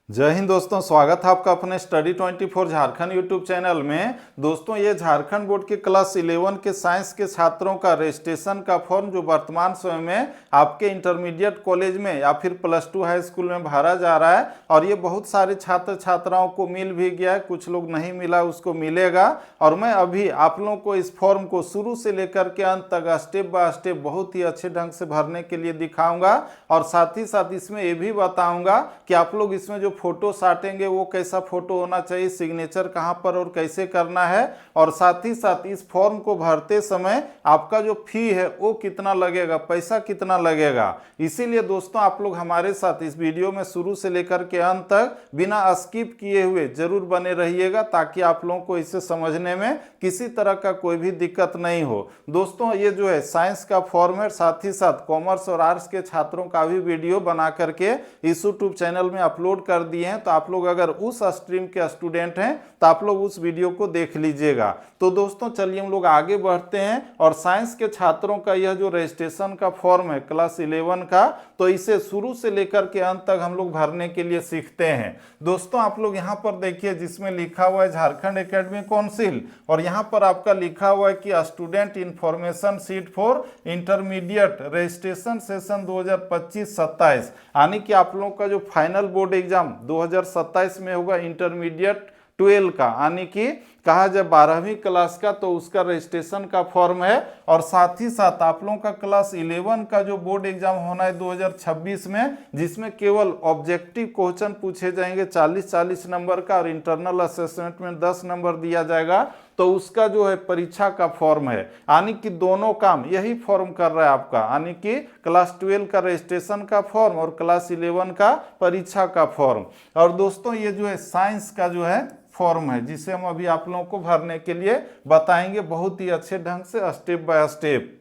जय हिंद दोस्तों, स्वागत है आपका अपने स्टडी 24 झारखंड यूट्यूब चैनल में। दोस्तों, ये झारखंड बोर्ड के क्लास 11 के साइंस के छात्रों का रजिस्ट्रेशन का फॉर्म जो वर्तमान समय में आपके इंटरमीडिएट कॉलेज में या फिर +2 हाई स्कूल में भरा जा रहा है। और ये बहुत सारे छात्र छात्राओं को मिल भी गया है, कुछ लोग नहीं मिला उसको मिलेगा। और मैं अभी आप लोगों को इस फॉर्म को शुरू से लेकर के अंत तक स्टेप बाय स्टेप बहुत ही अच्छे ढंग से भरने के लिए दिखाऊंगा। और साथ ही साथ इसमें ये भी बताऊंगा कि आप लोग इसमें जो फोटो साटेंगे वो कैसा फोटो होना चाहिए, सिग्नेचर कहां पर और कैसे करना है। और साथ ही साथ इस फॉर्म को भरते समय आपका जो फी है वो कितना लगेगा, पैसा कितना लगेगा। इसीलिए दोस्तों आप लोग हमारे साथ इस वीडियो में शुरू से लेकर के अंत तक बिना स्किप किए हुए जरूर बने रहिएगा, ताकि आप लोगों को इसे समझने में किसी तरह का कोई भी दिक्कत नहीं हो। दोस्तों, ये जो है साइंस का फॉर्म है, साथ ही साथ कॉमर्स और आर्ट्स के छात्रों का भी वीडियो बना करके इस यूट्यूब चैनल में अपलोड कर दिए हैं। तो आप लोग अगर उस स्ट्रीम के स्टूडेंट हैं तो आप लोग उस वीडियो को देख लीजिएगा। तो दोस्तों चलिए हम लोग आगे बढ़ते हैं। और साइंस के छात्रों का यह जो रजिस्ट्रेशन का फॉर्म है क्लास 11 का, तो इसे शुरू से लेकर के अंत तक हम लोग भरने के लिए सीखते हैं। दोस्तों आप लोग यहाँ पर देखिए, जिसमें लिखा हुआ है झारखंड एकेडमिक काउंसिल, और यहाँ पर आपका लिखा हुआ है कि student information seat for intermediate registration session 2025-27, यानी कि आप लोगों का जो फाइनल बोर्ड एग्जाम 2027 में होगा इंटरमीडिएट 12 का, यानी कि कहा जाए 12वीं क्लास का, तो उसका रजिस्ट्रेशन का फॉर्म है। और साथ ही साथ आप लोगों का क्लास 11 का जो बोर्ड एग्जाम होना है 2026 में, जिसमें केवल ऑब्जेक्टिव क्वेश्चन पूछे जाएंगे 40-40 नंबर का, और इंटरनल असेसमेंट में 10 नंबर दिया जाएगा। तो उसका जो है परीक्षा का फॉर्म है, यानी कि दोनों काम यही फॉर्म कर रहा है आपका, यानी कि क्लास 12 का रजिस्ट्रेशन का फॉर्म और क्लास 11 का परीक्षा का फॉर्म। और दोस्तों ये जो है साइंस का जो है फॉर्म है, जिसे हम अभी आप लोगों को भरने के लिए बताएंगे बहुत ही अच्छे ढंग से स्टेप बाय स्टेप।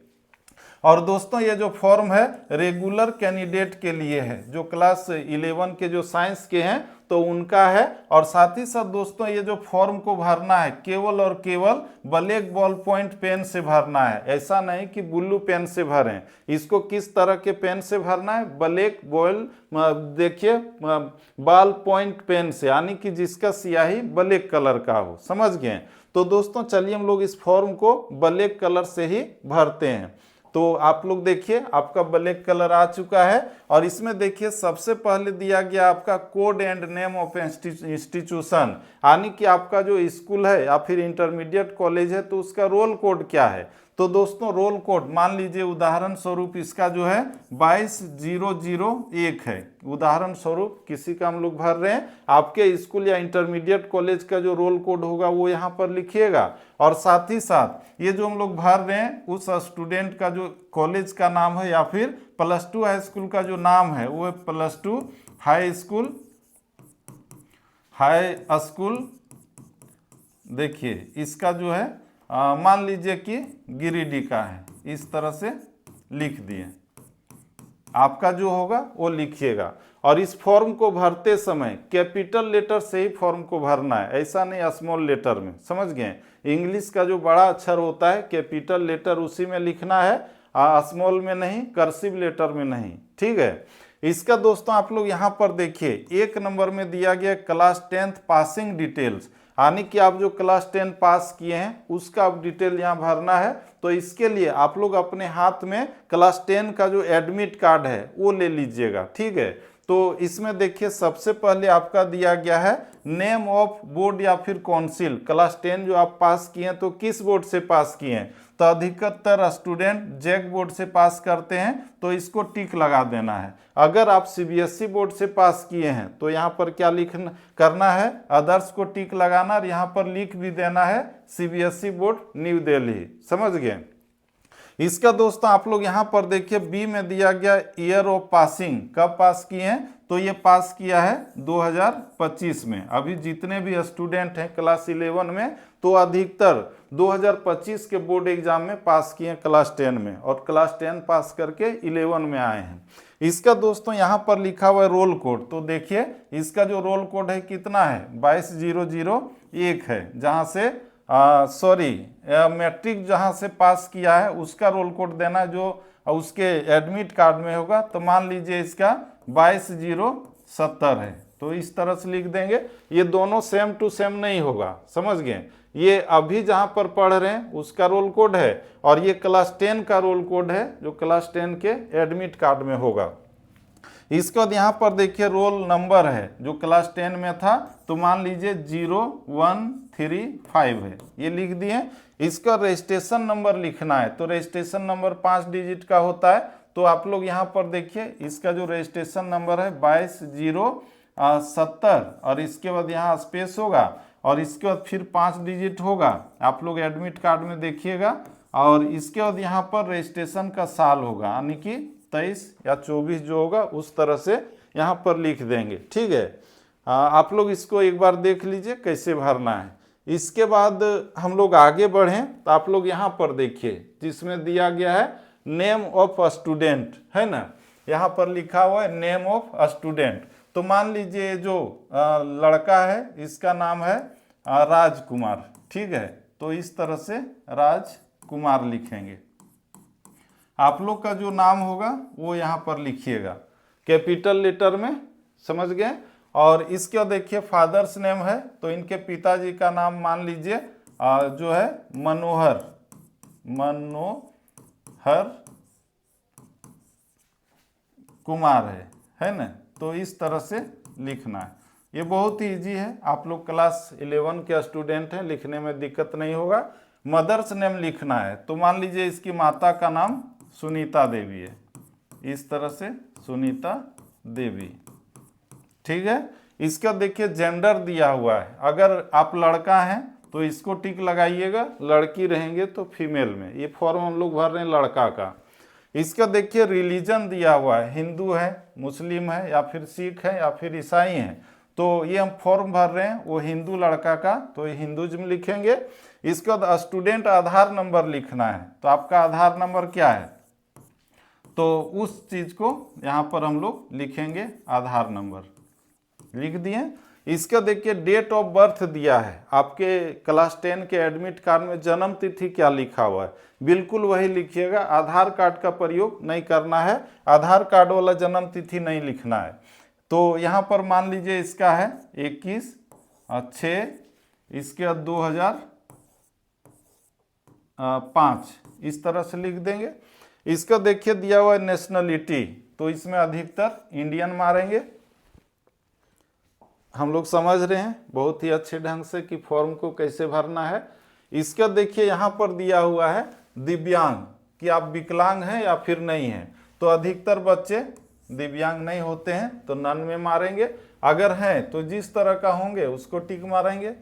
और दोस्तों ये जो फॉर्म है रेगुलर कैंडिडेट के लिए है, जो क्लास 11 के जो साइंस के हैं तो उनका है। और साथ ही साथ दोस्तों ये जो फॉर्म को भरना है केवल और केवल ब्लैक बॉल पॉइंट पेन से भरना है, ऐसा नहीं कि ब्लू पेन से भरें। इसको किस तरह के पेन से भरना है? ब्लैक बॉल, देखिए बॉल पॉइंट पेन से, यानी कि जिसका स्याही ब्लैक कलर का हो। समझ गए? तो दोस्तों चलिए हम लोग इस फॉर्म को ब्लैक कलर से ही भरते हैं। तो आप लोग देखिए आपका ब्लैक कलर आ चुका है। और इसमें देखिए सबसे पहले दिया गया आपका code and name of institution, यानी कि आपका जो स्कूल है या फिर इंटरमीडिएट कॉलेज है तो उसका रोल कोड क्या है। तो दोस्तों रोल कोड मान लीजिए उदाहरण स्वरूप इसका जो है 22001 है। उदाहरण स्वरूप किसी का हम लोग भर रहे हैं, आपके स्कूल या इंटरमीडिएट कॉलेज का जो रोल कोड होगा वो यहाँ पर लिखिएगा। और साथ ही साथ ये जो हम लोग भर रहे हैं उस स्टूडेंट का जो कॉलेज का नाम है या फिर +2 हाई स्कूल का जो नाम है वो है +2 हाई स्कूल। देखिए इसका जो है मान लीजिए कि गिरिडीह का है, इस तरह से लिख दिए। आपका जो होगा वो लिखिएगा। और इस फॉर्म को भरते समय कैपिटल लेटर से ही फॉर्म को भरना है, ऐसा नहीं स्मॉल लेटर में। समझ गए? इंग्लिश का जो बड़ा अक्षर होता है कैपिटल लेटर उसी में लिखना है, स्मॉल में नहीं, कर्सिव लेटर में नहीं। ठीक है? इसका दोस्तों आप लोग यहाँ पर देखिए 1 नंबर में दिया गया क्लास 10th पासिंग डिटेल्स, यानी कि आप जो क्लास 10 पास किए हैं उसका आप डिटेल यहाँ भरना है। तो इसके लिए आप लोग अपने हाथ में क्लास 10 का जो एडमिट कार्ड है वो ले लीजिएगा। ठीक है? तो इसमें देखिए सबसे पहले आपका दिया गया है नेम ऑफ बोर्ड या फिर काउंसिल। क्लास 10 जो आप पास किए हैं तो किस बोर्ड से पास किए हैं? तो अधिकतर स्टूडेंट जैक बोर्ड से पास करते हैं, तो इसको टिक लगा देना है। अगर आप सीबीएसई बोर्ड से पास किए हैं तो यहाँ पर क्या करना है? अदर्स को टिक लगाना और यहाँ पर लिख भी देना है सीबीएसई बोर्ड न्यू दिल्ली। समझ गए? इसका दोस्तों आप लोग यहाँ पर देखिए बी में दिया गया ईयर ऑफ पासिंग, कब पास किए हैं? तो ये पास किया है 2025 में। अभी जितने भी स्टूडेंट हैं क्लास 11 में तो अधिकतर 2025 के बोर्ड एग्जाम में पास किए हैं क्लास 10 में, और क्लास 10 पास करके 11 में आए हैं। इसका दोस्तों यहाँ पर लिखा हुआ है रोल कोड, तो देखिए इसका जो रोल कोड है कितना है? 22001 है, जहाँ से मैट्रिक जहाँ से पास किया है उसका रोल कोड देना जो उसके एडमिट कार्ड में होगा। तो मान लीजिए इसका 22070 है। तो इस तरह से लिख देंगे। ये दोनों सेम टू सेम नहीं होगा, समझ गए। ये अभी जहां पर पढ़ रहे हैं उसका रोल कोड है, और ये क्लास 10 का रोल कोड है जो क्लास 10 के एडमिट कार्ड में होगा। इसके बाद यहाँ पर देखिए रोल नंबर है जो क्लास 10 में था, तो मान लीजिए 0135 है, ये लिख दिए। इसका रजिस्ट्रेशन नंबर लिखना है, तो रजिस्ट्रेशन नंबर 5 डिजिट का होता है। तो आप लोग यहाँ पर देखिए इसका जो रजिस्ट्रेशन नंबर है 22070, और इसके बाद यहाँ स्पेस होगा, और इसके बाद फिर 5 डिजिट होगा। आप लोग एडमिट कार्ड में देखिएगा, और इसके बाद यहाँ पर रजिस्ट्रेशन का साल होगा, यानी कि 23 या 24 जो होगा उस तरह से यहाँ पर लिख देंगे। ठीक है, आप लोग इसको एक बार देख लीजिए कैसे भरना है। इसके बाद हम लोग आगे बढ़ें तो आप लोग यहाँ पर देखिए जिसमें दिया गया है नेम ऑफ स्टूडेंट, है ना, यहाँ पर लिखा हुआ है नेम ऑफ स्टूडेंट। तो मान लीजिए जो लड़का है इसका नाम है राजकुमार, ठीक है, तो इस तरह से राजकुमार लिखेंगे। आप लोग का जो नाम होगा वो यहाँ पर लिखिएगा कैपिटल लेटर में, समझ गए। और इसके देखिए फादर्स नेम है, तो इनके पिताजी का नाम मान लीजिए जो है मनोहर कुमार है ना। तो इस तरह से लिखना है, ये बहुत ही ईजी है। आप लोग क्लास 11 के स्टूडेंट हैं, लिखने में दिक्कत नहीं होगा। मदर्स नेम लिखना है, तो मान लीजिए इसकी माता का नाम सुनीता देवी है, इस तरह से सुनीता देवी, ठीक है। इसका देखिए जेंडर दिया हुआ है, अगर आप लड़का हैं तो इसको टिक लगाइएगा, लड़की रहेंगे तो फीमेल में। ये फॉर्म हम लोग भर रहे हैं लड़का का। इसका देखिए रिलीजन दिया हुआ है, हिंदू है, मुस्लिम है, या फिर सिख है, या फिर ईसाई हैं। तो ये हम फॉर्म भर रहे हैं वो हिंदू लड़का का, तो ये हिंदुज्म लिखेंगे। इसके बाद स्टूडेंट आधार नंबर लिखना है, तो आपका आधार नंबर क्या है, तो उस चीज को यहाँ पर हम लोग लिखेंगे, आधार नंबर लिख दिए। इसका देखिए डेट ऑफ बर्थ दिया है, आपके क्लास 10 के एडमिट कार्ड में जन्म तिथि क्या लिखा हुआ है, बिल्कुल वही लिखिएगा। आधार कार्ड का प्रयोग नहीं करना है, आधार कार्ड वाला जन्म तिथि नहीं लिखना है। तो यहाँ पर मान लीजिए इसका है 21/6, इसके बाद 2005, इस तरह से लिख देंगे। इसका देखिए दिया हुआ है नेशनलिटी, तो इसमें अधिकतर इंडियन मारेंगे। हम लोग समझ रहे हैं बहुत ही अच्छे ढंग से कि फॉर्म को कैसे भरना है। इसका देखिए यहाँ पर दिया हुआ है दिव्यांग, कि आप विकलांग हैं या फिर नहीं हैं, तो अधिकतर बच्चे दिव्यांग नहीं होते हैं, तो नन में मारेंगे। अगर हैं तो जिस तरह का होंगे उसको टिक मारेंगे।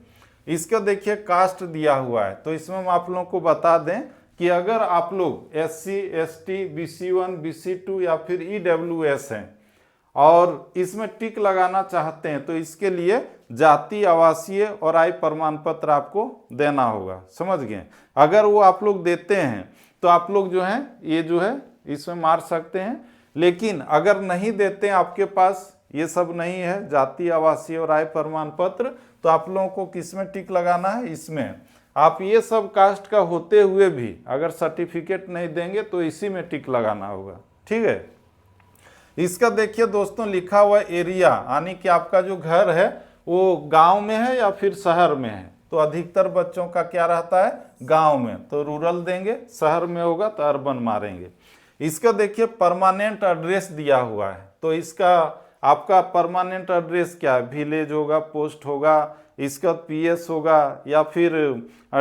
इसका देखिए कास्ट दिया हुआ है, तो इसमें हम आप लोगों को बता दें कि अगर आप लोग SC ST BC1 BC2 या फिर EWS हैं और इसमें टिक लगाना चाहते हैं, तो इसके लिए जाति, आवासीय और आय प्रमाण पत्र आपको देना होगा, समझ गए। अगर वो आप लोग देते हैं तो आप लोग जो है ये जो है इसमें मार सकते हैं। लेकिन अगर नहीं देते हैं, आपके पास ये सब नहीं है, जाति, आवासीय और आय प्रमाण पत्र, तो आप लोगों को किसमें टिक लगाना है, इसमें। आप ये सब कास्ट का होते हुए भी अगर सर्टिफिकेट नहीं देंगे तो इसी में टिक लगाना होगा, ठीक है। इसका देखिए दोस्तों लिखा हुआ एरिया, यानी कि आपका जो घर है वो गांव में है या फिर शहर में है, तो अधिकतर बच्चों का क्या रहता है, गांव में, तो रूरल देंगे। शहर में होगा तो अर्बन मारेंगे। इसका देखिए परमानेंट एड्रेस दिया हुआ है, तो इसका आपका परमानेंट एड्रेस क्या है, विलेज होगा, पोस्ट होगा, इसका PS होगा, या फिर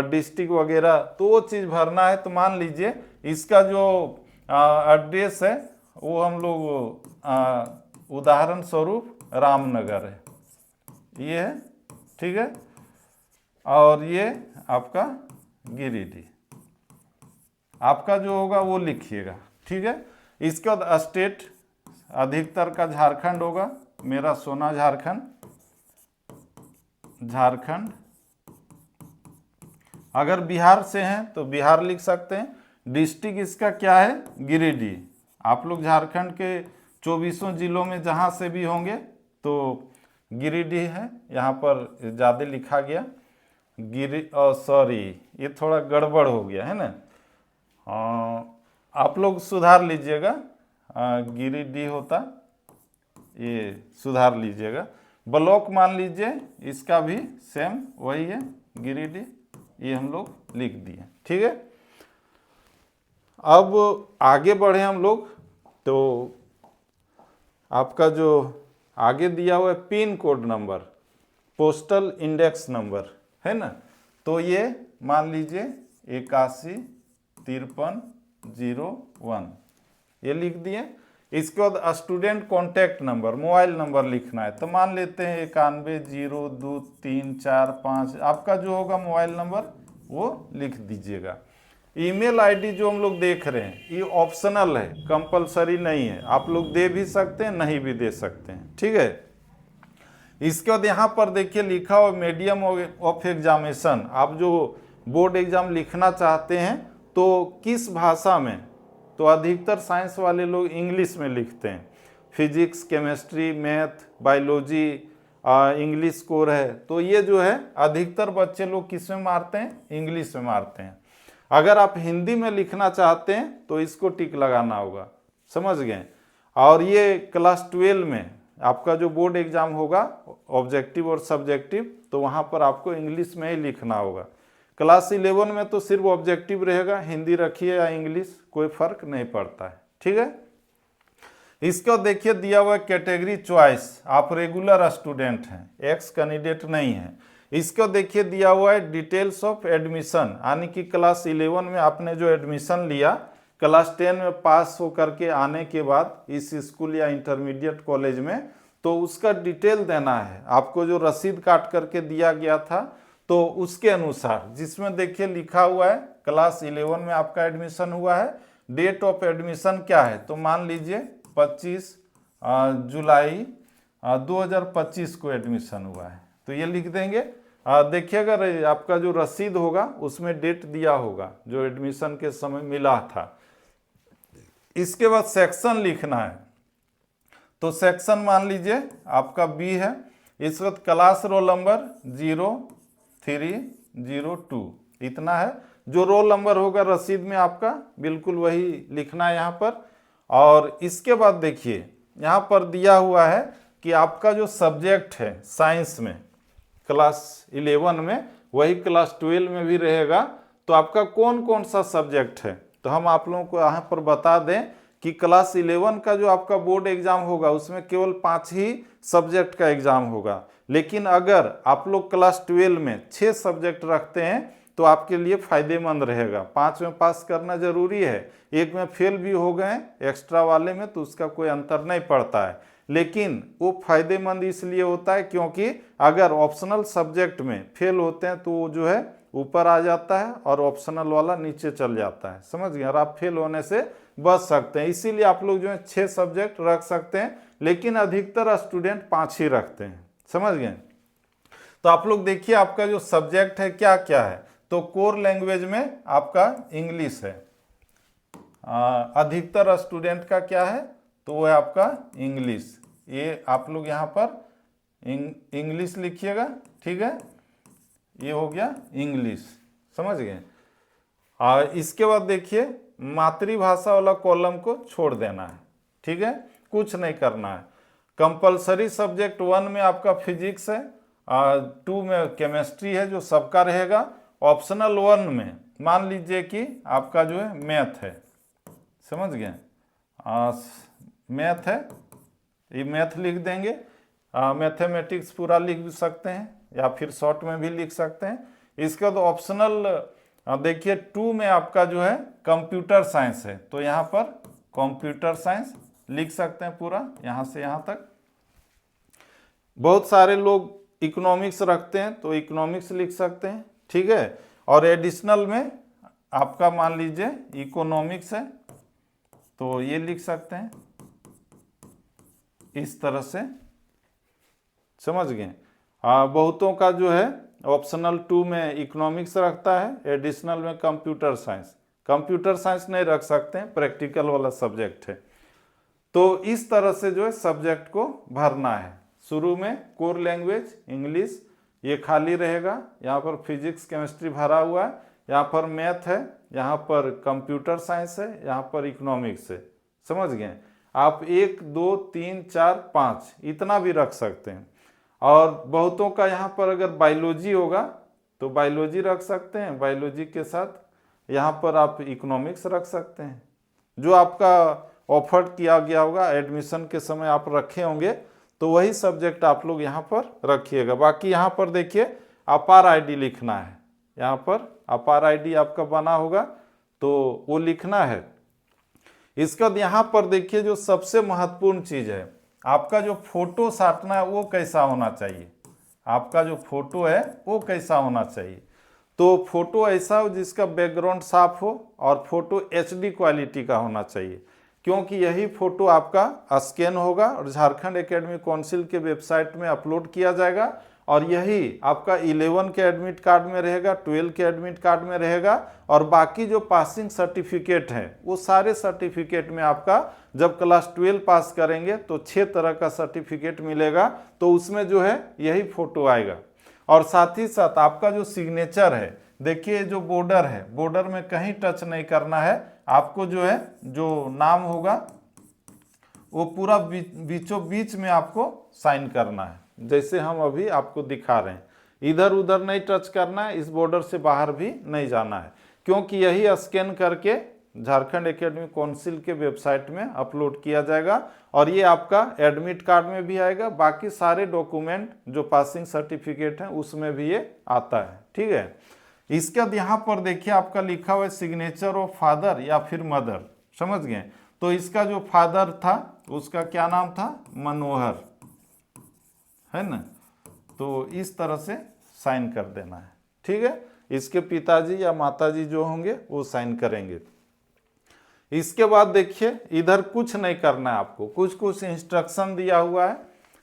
डिस्ट्रिक्ट वगैरह, तो वो चीज़ भरना है। तो मान लीजिए इसका जो एड्रेस है वो हम लोग उदाहरण स्वरूप रामनगर है, ये है, ठीक है। और ये आपका गिरिडीह, आपका जो होगा वो लिखिएगा, ठीक है। इसके बाद स्टेट अधिकतर का झारखंड होगा, मेरा सोना झारखंड। अगर बिहार से हैं तो बिहार लिख सकते हैं। डिस्ट्रिक्ट इसका क्या है, गिरिडीह। आप लोग झारखंड के 24 जिलों में जहाँ से भी होंगे तो गिरिडीह है, यहाँ पर ज़्यादा लिखा गया सॉरी ये थोड़ा गड़बड़ हो गया है ना, आप लोग सुधार लीजिएगा, गिरिडीह होता, ये सुधार लीजिएगा। ब्लॉक मान लीजिए इसका भी सेम वही है, गिरिडीह, ये हम लोग लिख दिए। ठीक है, अब आगे बढ़े हम लोग, तो आपका जो आगे दिया हुआ है pin code number, postal index number है ना, तो ये मान लीजिए 815301 ये लिख दिए। इसके बाद student contact number, mobile number लिखना है, तो मान लेते हैं 91023445, आपका जो होगा मोबाइल नंबर वो लिख दीजिएगा। ईमेल आईडी जो हम लोग देख रहे हैं ये ऑप्शनल है, कंपलसरी नहीं है, आप लोग दे भी सकते हैं नहीं भी दे सकते हैं। ठीक है, इसके बाद यहाँ पर देखिए लिखा हुआ मीडियम ऑफ एग्जामिनेशन, आप जो बोर्ड एग्जाम लिखना चाहते हैं तो किस भाषा में, तो अधिकतर साइंस वाले लोग इंग्लिश में लिखते हैं, physics, chemistry, math, biology, English core है, तो ये जो है अधिकतर बच्चे लोग किस में मारते हैं, इंग्लिश में मारते हैं। अगर आप हिंदी में लिखना चाहते हैं तो इसको टिक लगाना होगा, समझ गए। और ये क्लास 12 में आपका जो बोर्ड एग्जाम होगा ऑब्जेक्टिव और सब्जेक्टिव, तो वहाँ पर आपको इंग्लिश में ही लिखना होगा। क्लास 11 में तो सिर्फ ऑब्जेक्टिव रहेगा, हिंदी रखिए या इंग्लिश कोई फर्क नहीं पड़ता है। ठीक है, इसको देखिए दिया हुआ कैटेगरी चॉइस, आप रेगुलर स्टूडेंट हैं, एक्स कैंडिडेट नहीं है। इसको देखिए दिया हुआ है डिटेल्स ऑफ एडमिशन, यानी कि क्लास 11 में आपने जो एडमिशन लिया, क्लास 10 में पास हो करके आने के बाद इस स्कूल या इंटरमीडिएट कॉलेज में, तो उसका डिटेल देना है आपको, जो रसीद काट करके दिया गया था तो उसके अनुसार, जिसमें देखिए लिखा हुआ है क्लास 11 में आपका एडमिशन हुआ है, डेट ऑफ एडमिशन क्या है, तो मान लीजिए 25 जुलाई 2025 को एडमिशन हुआ है, तो ये लिख देंगे। देखिएगा आपका जो रसीद होगा उसमें डेट दिया होगा जो एडमिशन के समय मिला था। इसके बाद सेक्शन लिखना है, तो सेक्शन मान लीजिए आपका बी है। इस वक्त क्लास रोल नंबर 0302 इतना है, जो रोल नंबर होगा रसीद में आपका बिल्कुल वही लिखना है यहाँ पर। और इसके बाद देखिए यहाँ पर दिया हुआ है कि आपका जो सब्जेक्ट है साइंस में क्लास 11 में वही क्लास 12 में भी रहेगा, तो आपका कौन कौन सा सब्जेक्ट है, तो हम आप लोगों को यहाँ पर बता दें कि क्लास 11 का जो आपका बोर्ड एग्जाम होगा उसमें केवल 5 ही सब्जेक्ट का एग्जाम होगा। लेकिन अगर आप लोग क्लास 12 में 6 सब्जेक्ट रखते हैं तो आपके लिए फायदेमंद रहेगा। 5 में पास करना जरूरी है, एक में फेल भी हो गए एक्स्ट्रा वाले में तो उसका कोई अंतर नहीं पड़ता है, लेकिन वो फायदेमंद इसलिए होता है क्योंकि अगर ऑप्शनल सब्जेक्ट में फेल होते हैं तो वो जो है ऊपर आ जाता है और ऑप्शनल वाला नीचे चल जाता है, समझ गए, और आप फेल होने से बच सकते हैं। इसीलिए आप लोग जो है 6 सब्जेक्ट रख सकते हैं, लेकिन अधिकतर स्टूडेंट 5 ही रखते हैं, समझ गए। तो आप लोग देखिए आपका जो सब्जेक्ट है क्या क्या है, तो कोर लैंग्वेज में आपका इंग्लिश है, अधिकतर स्टूडेंट का क्या है, तो वो है आपका इंग्लिश। ये आप लोग यहाँ पर इंग्लिश लिखिएगा, ठीक है, ये हो गया इंग्लिश, समझ गए। और इसके बाद देखिए मातृभाषा वाला कॉलम को छोड़ देना है, ठीक है, कुछ नहीं करना है। कंपलसरी सब्जेक्ट 1 में आपका फिजिक्स है, 2 में केमिस्ट्री है जो सबका रहेगा। ऑप्शनल 1 में मान लीजिए कि आपका जो है मैथ है, समझ गए, मैथ है, ये मैथ लिख देंगे। मैथमेटिक्स पूरा लिख भी सकते हैं या फिर शॉर्ट में भी लिख सकते हैं। इसके बाद ऑप्शनल देखिए 2 में आपका जो है कंप्यूटर साइंस है, तो यहाँ पर कंप्यूटर साइंस लिख सकते हैं पूरा यहाँ से यहाँ तक। बहुत सारे लोग इकोनॉमिक्स रखते हैं तो इकोनॉमिक्स लिख सकते हैं, ठीक है। और एडिशनल में आपका मान लीजिए इकोनॉमिक्स है तो ये लिख सकते हैं इस तरह से, समझ गए। बहुतों का जो है ऑप्शनल 2 में इकोनॉमिक्स रखता है, एडिशनल में कंप्यूटर साइंस। कंप्यूटर साइंस नहीं रख सकते हैं, प्रैक्टिकल वाला सब्जेक्ट है। तो इस तरह से जो है सब्जेक्ट को भरना है। शुरू में कोर लैंग्वेज इंग्लिश ये खाली रहेगा, यहाँ पर फिजिक्स केमिस्ट्री भरा हुआ है, यहाँ पर मैथ है, यहाँ पर कंप्यूटर साइंस है, यहाँ पर इकोनॉमिक्स है, समझ गए। आप 1 2 3 4 5 इतना भी रख सकते हैं। और बहुतों का यहाँ पर अगर बायोलॉजी होगा तो बायोलॉजी रख सकते हैं, बायोलॉजी के साथ यहाँ पर आप इकोनॉमिक्स रख सकते हैं। जो आपका ऑफर किया गया होगा एडमिशन के समय आप रखे होंगे तो वही सब्जेक्ट आप लोग यहाँ पर रखिएगा। बाकी यहाँ पर देखिए अपार आईडी लिखना है, यहाँ पर अपार आईडी आपका बना होगा तो वो लिखना है। इसका यहाँ पर देखिए जो सबसे महत्वपूर्ण चीज़ है, आपका जो फोटो साटना है वो कैसा होना चाहिए, आपका जो फोटो है वो कैसा होना चाहिए। तो फोटो ऐसा हो जिसका बैकग्राउंड साफ हो और फोटो HD क्वालिटी का होना चाहिए, क्योंकि यही फोटो आपका स्कैन होगा और झारखंड एकेडमी काउंसिल के वेबसाइट में अपलोड किया जाएगा और यही आपका 11 के एडमिट कार्ड में रहेगा, 12 के एडमिट कार्ड में रहेगा और बाकी जो पासिंग सर्टिफिकेट हैं वो सारे सर्टिफिकेट में आपका जब क्लास 12 पास करेंगे तो 6 तरह का सर्टिफिकेट मिलेगा, तो उसमें जो है यही फोटो आएगा। और साथ ही साथ आपका जो सिग्नेचर है, देखिए जो बॉर्डर है, बॉर्डर में कहीं टच नहीं करना है, आपको जो है जो नाम होगा वो पूरा बीचों बीच में आपको साइन करना है, जैसे हम अभी आपको दिखा रहे हैं। इधर उधर नहीं टच करना है, इस बॉर्डर से बाहर भी नहीं जाना है, क्योंकि यही स्कैन करके झारखंड एकेडमी काउंसिल के वेबसाइट में अपलोड किया जाएगा और ये आपका एडमिट कार्ड में भी आएगा, बाकी सारे डॉक्यूमेंट जो पासिंग सर्टिफिकेट हैं उसमें भी ये आता है। ठीक है, इसके बाद यहाँ पर देखिए आपका लिखा हुआ है सिग्नेचर ऑफ फादर या फिर मदर, समझ गए। तो इसका जो फादर था उसका क्या नाम था, मनोहर, है ना। तो इस तरह से साइन कर देना है। ठीक है, इसके पिताजी या माताजी जो होंगे वो साइन करेंगे। इसके बाद देखिए इधर कुछ नहीं करना है आपको, कुछ कुछ इंस्ट्रक्शन दिया हुआ है,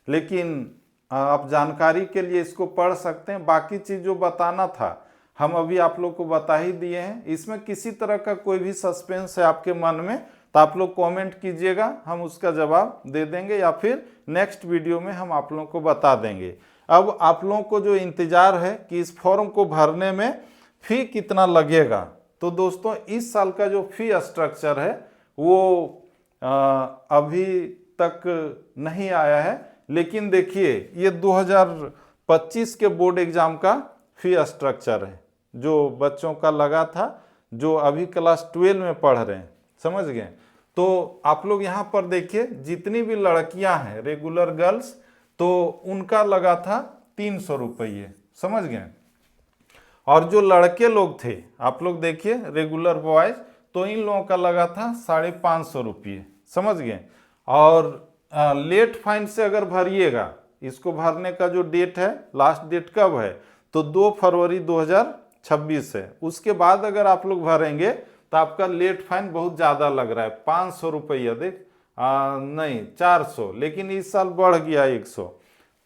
लेकिन आप जानकारी के लिए इसको पढ़ सकते हैं। बाकी चीज़ जो बताना था हम अभी आप लोग को बता ही दिए हैं। इसमें किसी तरह का कोई भी सस्पेंस है आपके मन में तो आप लोग कमेंट कीजिएगा, हम उसका जवाब दे देंगे या फिर नेक्स्ट वीडियो में हम आप लोगों को बता देंगे। अब आप लोगों को जो इंतज़ार है कि इस फॉर्म को भरने में फ़ी कितना लगेगा, तो दोस्तों इस साल का जो फ़ी स्ट्रक्चर है वो अभी तक नहीं आया है, लेकिन देखिए ये 2025 के बोर्ड एग्ज़ाम का फ़ी स्ट्रक्चर है जो बच्चों का लगा था, जो अभी क्लास 12 में पढ़ रहे हैं, समझ गए। तो आप लोग यहाँ पर देखिए जितनी भी लड़कियां हैं रेगुलर गर्ल्स, तो उनका लगा था 300 रुपये, समझ गए। और जो लड़के लोग थे आप लोग देखिए रेगुलर बॉयज, तो इन लोगों का लगा था 550 रुपये, समझ गए। और लेट फाइन से अगर भरिएगा, इसको भरने का जो डेट है, लास्ट डेट कब है, तो 2 फरवरी 2026 है। उसके बाद अगर आप लोग भरेंगे तो आपका लेट फाइन बहुत ज़्यादा लग रहा है, 500 रुपया, देख नहीं 400, लेकिन इस साल बढ़ गया 100,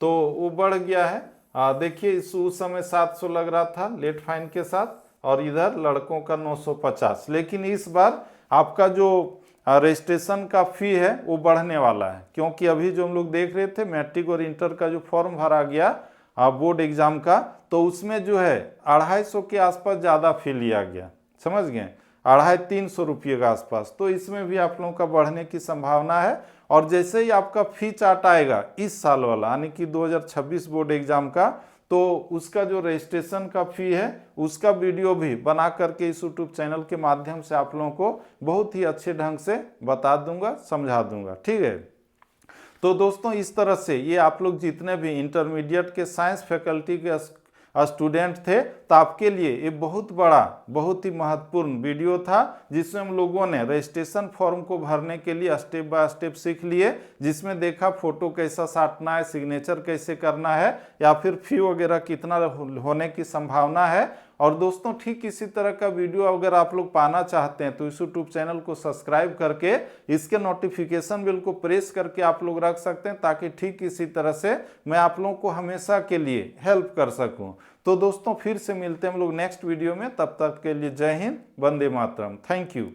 तो वो बढ़ गया है। देखिए उस समय 700 लग रहा था लेट फाइन के साथ, और इधर लड़कों का 950, लेकिन इस बार आपका जो रजिस्ट्रेशन का फ़ी है वो बढ़ने वाला है, क्योंकि अभी जो हम लोग देख रहे थे मैट्रिक और इंटर का जो फॉर्म भरा गया बोर्ड एग्ज़ाम का, तो उसमें जो है 250 के आसपास ज़्यादा फ़ी लिया गया, समझ गए, 250-300 रुपये के आसपास। तो इसमें भी आप लोगों का बढ़ने की संभावना है। और जैसे ही आपका फ़ी चार्ट आएगा इस साल वाला, यानी कि 2026 बोर्ड एग्ज़ाम का, तो उसका जो रजिस्ट्रेशन का फ़ी है उसका वीडियो भी बना करके इस यूट्यूब चैनल के माध्यम से आप लोगों को बहुत ही अच्छे ढंग से बता दूंगा, समझा दूंगा। ठीक है, तो दोस्तों इस तरह से ये आप लोग जितने भी इंटरमीडिएट के साइंस फैकल्टी के स्टूडेंट थे, तो आपके लिए ये बहुत बड़ा, बहुत ही महत्वपूर्ण वीडियो था, जिसमें हम लोगों ने रजिस्ट्रेशन फॉर्म को भरने के लिए स्टेप बाय स्टेप सीख लिए, जिसमें देखा फोटो कैसा साटना है, सिग्नेचर कैसे करना है, या फिर फी वगैरह कितना होने की संभावना है। और दोस्तों ठीक इसी तरह का वीडियो अगर आप लोग पाना चाहते हैं तो इस यूट्यूब चैनल को सब्सक्राइब करके इसके नोटिफिकेशन बेल को प्रेस करके आप लोग रख सकते हैं, ताकि ठीक इसी तरह से मैं आप लोगों को हमेशा के लिए हेल्प कर सकूं। तो दोस्तों फिर से मिलते हैं हम लोग नेक्स्ट वीडियो में, तब तक के लिए जय हिंद, वंदे मातरम, थैंक यू।